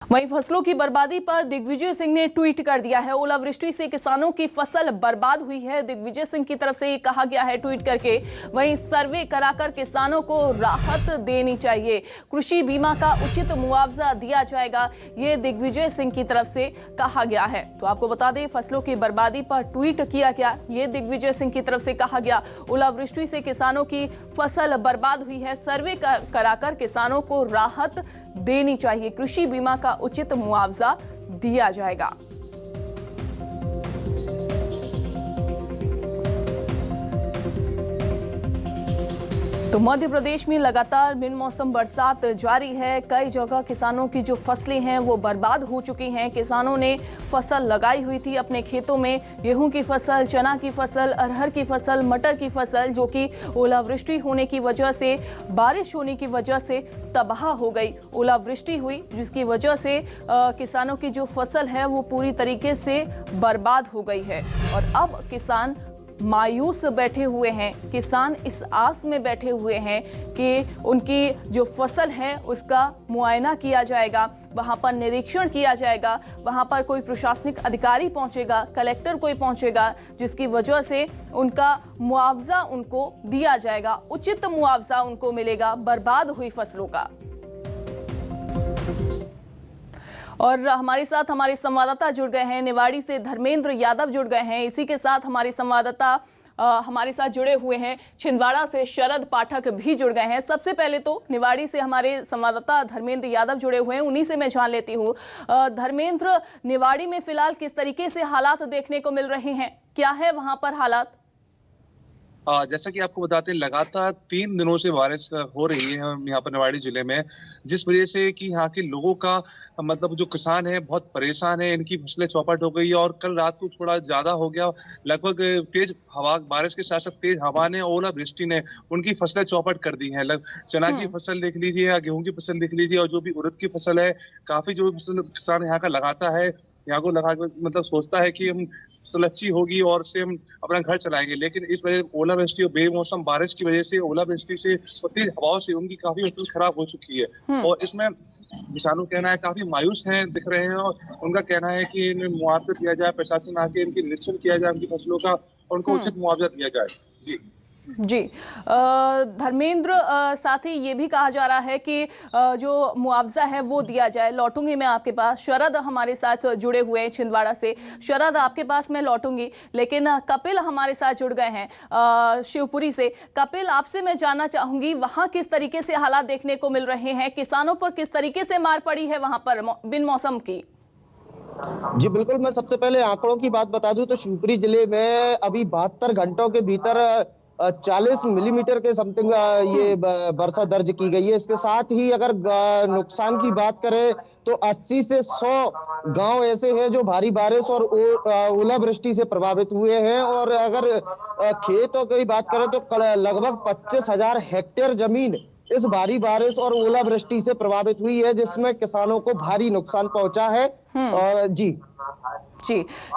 वहीं फसलों की बर्बादी पर दिग्विजय सिंह ने ट्वीट कर दिया है। ओलावृष्टि से किसानों की फसल बर्बाद हुई है, दिग्विजय सिंह की तरफ से ये कहा गया है ट्वीट करके। वहीं सर्वे कराकर किसानों को राहत देनी चाहिए, कृषि बीमा का उचित मुआवजा दिया जाएगा, ये दिग्विजय सिंह की तरफ से कहा गया है। तो आपको बता दें, फसलों की बर्बादी पर ट्वीट किया गया, ये दिग्विजय सिंह की तरफ से कहा गया। ओलावृष्टि से किसानों की फसल बर्बाद हुई है, सर्वे कराकर किसानों को राहत देनी चाहिए, कृषि बीमा का उचित मुआवजा दिया जाएगा। तो मध्य प्रदेश में लगातार बिन मौसम बरसात जारी है। कई जगह किसानों की जो फसलें हैं वो बर्बाद हो चुकी हैं। किसानों ने फसल लगाई हुई थी अपने खेतों में, गेहूं की फसल, चना की फसल, अरहर की फसल, मटर की फसल, जो कि ओलावृष्टि होने की वजह से, बारिश होने की वजह से तबाह हो गई। ओलावृष्टि हुई जिसकी वजह से किसानों की जो फसल है वो पूरी तरीके से बर्बाद हो गई है। और अब किसान मायूस बैठे हुए हैं, किसान इस आस में बैठे हुए हैं कि उनकी जो फसल है उसका मुआयना किया जाएगा, वहां पर निरीक्षण किया जाएगा, वहां पर कोई प्रशासनिक अधिकारी पहुंचेगा, कलेक्टर कोई पहुंचेगा, जिसकी वजह से उनका मुआवजा उनको दिया जाएगा, उचित मुआवजा उनको मिलेगा बर्बाद हुई फसलों का। और हमारे साथ हमारे संवाददाता जुड़ गए हैं, निवाड़ी से धर्मेंद्र यादव जुड़ गए हैं। इसी के साथ हमारे संवाददाता हमारे साथ जुड़े हुए हैं, छिंदवाड़ा से शरद पाठक भी जुड़ गए हैं। सबसे पहले तो निवाड़ी से हमारे संवाददाता धर्मेंद्र यादव जुड़े हुए हैं, उन्हीं से मैं जान लेती हूँ। धर्मेंद्र, निवाड़ी में फिलहाल किस तरीके से हालात देखने को मिल रहे हैं, क्या है वहां पर हालात? जैसा कि आपको बताते हैं, लगातार 3 दिनों से बारिश हो रही है यहाँ पर निवाड़ी जिले में, जिस वजह से कि यहाँ के लोगों का मतलब जो किसान है बहुत परेशान है, इनकी फसलें चौपट हो गई है। और कल रात को थोड़ा ज्यादा हो गया, लगभग तेज हवा, बारिश के साथ साथ तेज हवा ने, ओलावृष्टि ने उनकी फसलें चौपट कर दी हैं। चना की फसल देख लीजिए या गेहूं की फसल देख लीजिए, और जो भी उड़द की फसल है, काफी जो किसान यहाँ का लगाता है, यहाँ को लगा मतलब सोचता है कि हम फसल अच्छी होगी और से हम अपना घर चलाएंगे, लेकिन इस वजह ओलावृष्टि और बेमौसम बारिश की वजह से, ओलावृष्टि से और तेज हवाओं से उनकी काफी फसल खराब हो चुकी है। और इसमें किसानों का कहना है काफी मायूस हैं, दिख रहे हैं, और उनका कहना है कि इन्हें मुआवजा दिया जाए, प्रशासन आके इनकी निरीक्षण किया जाए उनकी फसलों का, और उनको उचित मुआवजा दिया जाए। जी धर्मेंद्र, साथ ही ये भी कहा जा रहा है कि जो मुआवजा है वो दिया जाए। लौटूंगी मैं आपके पास, शरद हमारे साथ जुड़े हुए हैं छिंदवाड़ा से। शरद, आपके पास मैं लौटूंगी, लेकिन कपिल हमारे साथ जुड़ गए हैं शिवपुरी से। कपिल, आपसे मैं जानना चाहूंगी वहां किस तरीके से हालात देखने को मिल रहे हैं, किसानों पर किस तरीके से मार पड़ी है वहां पर बिन मौसम की? जी बिल्कुल, मैं सबसे पहले आंकड़ों की बात बता दूं तो शिवपुरी जिले में अभी 72 घंटों के भीतर 40 मिलीमीटर के समथिंग ये वर्षा दर्ज की गई है। इसके साथ ही अगर नुकसान की बात करें तो 80 से 100 गांव ऐसे हैं जो भारी बारिश और ओलावृष्टि से प्रभावित हुए हैं। और अगर खेतों की बात करें तो लगभग 25,000 हेक्टेयर जमीन इस भारी बारिश और ओलावृष्टि से प्रभावित हुई है, जिसमें किसानों को भारी नुकसान पहुंचा है। और जी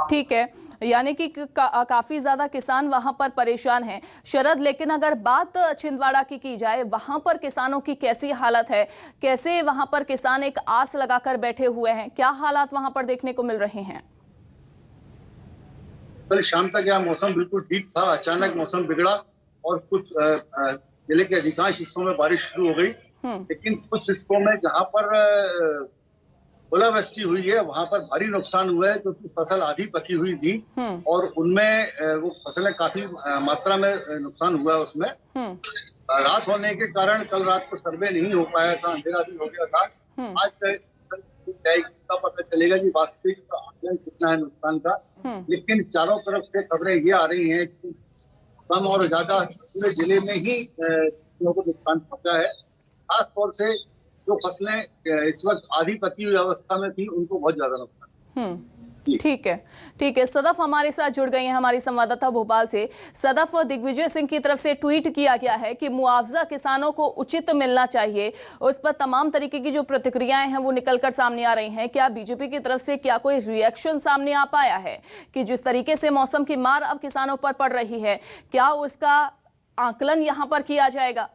ठीक है, यानी कि काफी ज्यादा किसान वहां पर परेशान हैं। शरद, लेकिन अगर बात छिंदवाड़ा की जाए, वहां पर किसानों की कैसी हालत है, कैसे वहां पर किसान एक आस लगाकर बैठे हुए हैं, क्या हालात वहां पर देखने को मिल रहे हैं? कल शाम तक यह मौसम बिल्कुल ठीक था, अचानक मौसम बिगड़ा और कुछ जिले के अधिकांश हिस्सों में बारिश शुरू हो गई। लेकिन कुछ हिस्सों में जहां पर ओलावृष्टि हुई है वहां पर भारी नुकसान हुआ है, क्योंकि फसल आधी पकी हुई थी और उनमें वो फसलें काफी मात्रा में नुकसान हुआ है उसमें। रात होने के कारण कल रात को सर्वे नहीं हो पाया था, अंधेरा भी हो गया था। आज का पता चलेगा कि वास्तविक आकलन कितना है नुकसान का। लेकिन चारों तरफ से खबरें ये आ रही हैं कि कम और ज्यादा पूरे जिले में ही लोगों को नुकसान पहुंचा है। खास तौर से जो फसलें इस वक्त आधी पकी हुई अवस्था में थी उनको बहुत ज्यादा नुकसान। ठीक है। सदफ हमारे साथ जुड़ गई हैं, हमारी संवाददाता भोपाल से। सदफ, दिग्विजय सिंह की तरफ से ट्वीट किया गया है कि मुआवजा किसानों को उचित मिलना चाहिए। उस पर तमाम तरीके की जो प्रतिक्रियाएं हैं वो निकलकर सामने आ रही हैं। क्या बीजेपी की तरफ से क्या कोई रिएक्शन सामने आ पाया है कि जिस तरीके से मौसम की मार अब किसानों पर पड़ रही है, क्या उसका आकलन यहां पर किया जाएगा?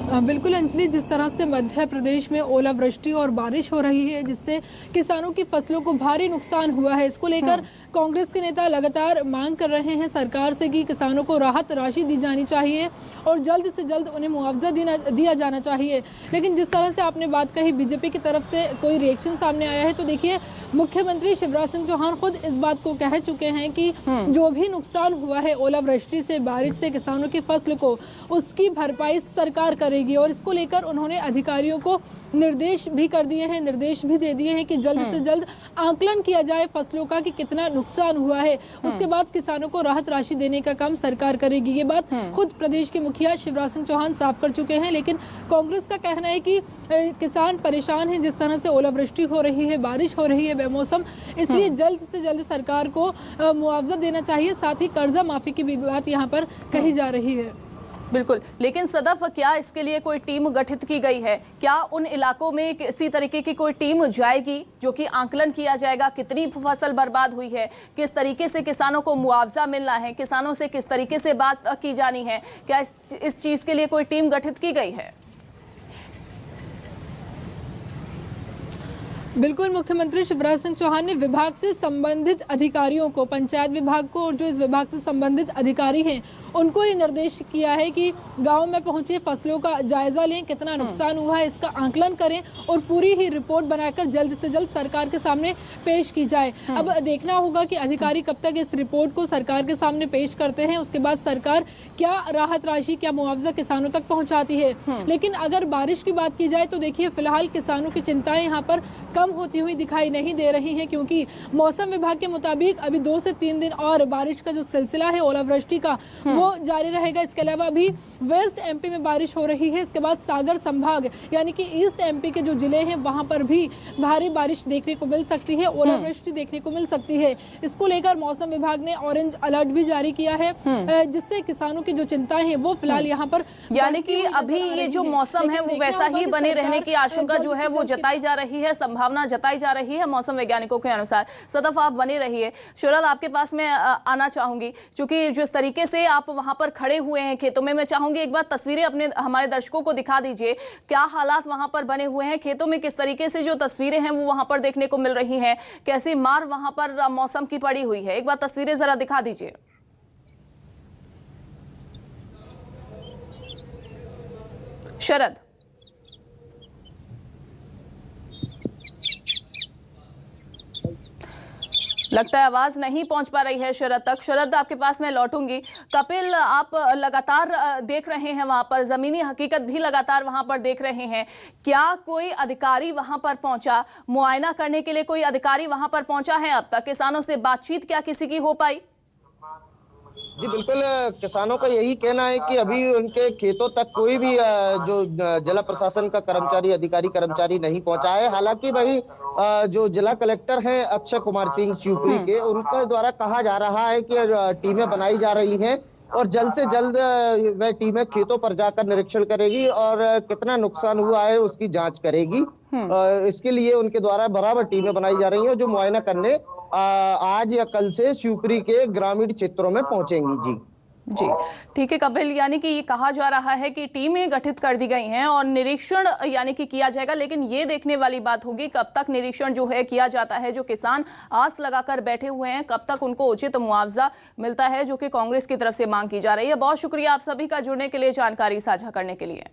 बिल्कुल अंजलि, जिस तरह से मध्य प्रदेश में ओलावृष्टि और बारिश हो रही है जिससे किसानों की फसलों को भारी नुकसान हुआ है, इसको लेकर कांग्रेस के नेता लगातार मांग कर रहे हैं सरकार से कि किसानों को राहत राशि दी जानी चाहिए और जल्द से जल्द उन्हें मुआवजा दिया जाना चाहिए। लेकिन जिस तरह से आपने बात कही बीजेपी की तरफ से कोई रिएक्शन सामने आया है, तो देखिए मुख्यमंत्री शिवराज सिंह चौहान खुद इस बात को कह चुके हैं कि जो भी नुकसान हुआ है ओलावृष्टि से, बारिश से किसानों की फसल को, उसकी भरपाई सरकार करेगी। और इसको लेकर उन्होंने अधिकारियों को निर्देश भी कर दिए हैं, निर्देश भी दे दिए हैं कि जल्द से जल्द आकलन किया जाए फसलों का कि कितना नुकसान हुआ है, उसके बाद किसानों को राहत राशि देने का काम सरकार करेगी। ये बात खुद प्रदेश के मुखिया शिवराज सिंह चौहान साफ कर चुके हैं। लेकिन कांग्रेस का कहना है कि किसान परेशान हैं, जिस तरह से ओलावृष्टि हो रही है, बारिश हो रही है बेमौसम, इसलिए जल्द से जल्द सरकार को मुआवजा देना चाहिए। साथ ही कर्जा माफी की भी बात यहाँ पर कही जा रही है। बिल्कुल, लेकिन सदफ, क्या इसके लिए कोई टीम गठित की गई है? क्या उन इलाकों में किसी तरीके की कोई टीम जाएगी जो कि आकलन किया जाएगा कितनी फसल बर्बाद हुई है, किस तरीके से किसानों को मुआवजा मिलना है, किसानों से किस तरीके से बात की जानी है? क्या इस चीज के लिए कोई टीम गठित की गई है? बिल्कुल, मुख्यमंत्री शिवराज सिंह चौहान ने विभाग से संबंधित अधिकारियों को, पंचायत विभाग को और जो इस विभाग से संबंधित अधिकारी हैं उनको ये निर्देश किया है कि गांव में पहुंचे फसलों का जायजा लें, कितना नुकसान हुआ है इसका आकलन करें और पूरी ही रिपोर्ट बनाकर जल्द से जल्द सरकार के सामने पेश की जाए। अब देखना होगा कि अधिकारी कब तक इस रिपोर्ट को सरकार के सामने पेश करते हैं, उसके बाद सरकार क्या राहत राशि, क्या मुआवजा किसानों तक पहुंचाती है। लेकिन अगर बारिश की बात की जाए तो देखिए फिलहाल किसानों की चिंताएं यहाँ पर कम होती हुई दिखाई नहीं दे रही है, क्योंकि मौसम विभाग के मुताबिक अभी 2 से 3 दिन और बारिश का जो सिलसिला है ओलावृष्टि का वो जारी रहेगा। इसके अलावा अभी वेस्ट एमपी में बारिश हो रही है, इसके बाद सागर संभाग यानी कि ईस्ट एमपी के जो जिले हैं वहां पर भी भारी बारिश देखने को मिल सकती है, ओलावृष्टि देखने को मिल सकती है। इसको लेकर मौसम विभाग ने ऑरेंज अलर्ट भी जारी किया है, जिससे किसानों की जो चिंताएं हैं वो फिलहाल यहाँ पर, यानी कि अभी ये जो मौसम है वो वैसा ही बने रहने की आशंका जो है वो जताई जा रही है, संभावना जताई जा रही है मौसम वैज्ञानिकों के अनुसार। सदफ, आप बने रहिए। शुरल, आपके पास मैं आना चाहूंगी, क्योंकि जिस तरीके से आप वहां पर खड़े हुए हैं खेतों में, मैं चाहूंगी एक बार तस्वीरें अपने हमारे दर्शकों को दिखा दीजिए। क्या हालात वहां पर बने हुए हैं खेतों में, किस तरीके से जो तस्वीरें हैं वो वहां पर देखने को मिल रही हैं, कैसी मार वहां पर मौसम की पड़ी हुई है? एक बार तस्वीरें जरा दिखा दीजिए। शरद, लगता है आवाज नहीं पहुंच पा रही है शरद तक। शरद, आपके पास मैं लौटूंगी। कपिल, आप लगातार देख रहे हैं वहां पर, जमीनी हकीकत भी लगातार वहां पर देख रहे हैं। क्या कोई अधिकारी वहां पर पहुंचा, मुआयना करने के लिए कोई अधिकारी वहां पर पहुंचा है अब तक? किसानों से बातचीत क्या किसी की हो पाई? जी बिल्कुल, किसानों का यही कहना है कि अभी उनके खेतों तक कोई भी जो जिला प्रशासन का कर्मचारी, अधिकारी कर्मचारी नहीं पहुंचा है। हालांकि वही जो जिला कलेक्टर हैं अक्षय कुमार सिंह शिवपुरी के, उनके द्वारा कहा जा रहा है कि टीमें बनाई जा रही हैं और जल्द से जल्द वह टीमें खेतों पर जाकर निरीक्षण करेगी और कितना नुकसान हुआ है उसकी जांच करेगी। इसके लिए उनके द्वारा बराबर टीमें बनाई जा रही हैं जो मुआयना करने आज या कल से शिवपुरी के ग्रामीण क्षेत्रों में पहुंचेंगी। जी ठीक है कपिल, यानी कि ये कहा जा रहा है कि टीमें गठित कर दी गई हैं और निरीक्षण यानी कि किया जाएगा, लेकिन ये देखने वाली बात होगी कब तक निरीक्षण जो है किया जाता है। जो किसान आस लगाकर बैठे हुए हैं, कब तक उनको उचित मुआवजा मिलता है, जो कि कांग्रेस की तरफ से मांग की जा रही है। बहुत शुक्रिया आप सभी का जुड़ने के लिए, जानकारी साझा करने के लिए।